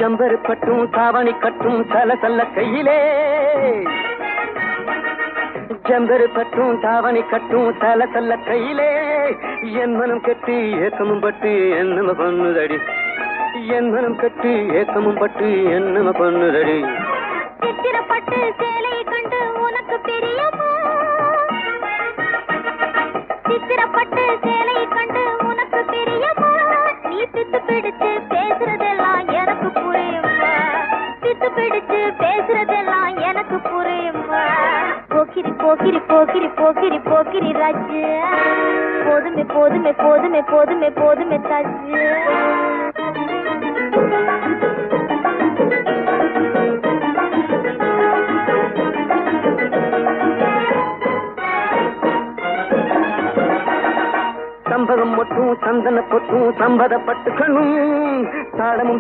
jumper கட்டும் தாவணி கட்டும் சல சல்ல கையிலே ஜம்பரு கட்டும் தாவணி கட்டும் சல சல்ல கையிலே என் மனம் கட்டி ஏக்கமும் பட்டு என்னம பண்ணுதடி என் மனம் கட்டி ஏக்கமும் பட்டு என்னம பண்ணுதடி சித்திரப்பட்டு சேலை கண்டு உனக்கு பிரியமா சித்திரப்பட்டு சேலை கண்டு உனக்கு பிரியமா நீ பித்து பிடிச்சு பேசுறதெல்லாம் எனக்கு புரியுமா பித்து பிடிச்சு பேசுறதெல்லாம் எனக்கு புரியுமா போக்கிரி போக்கிரி போக்கிரி போக்கிரி போக்கிரி ராஜு போதுமே போதுமே போதுமே போதுமே போதுமே தாஜு சம்பகம் மட்டும் சந்தன பொட்டும் சம்பதப்பட்டு கண்ணும் தாளமும்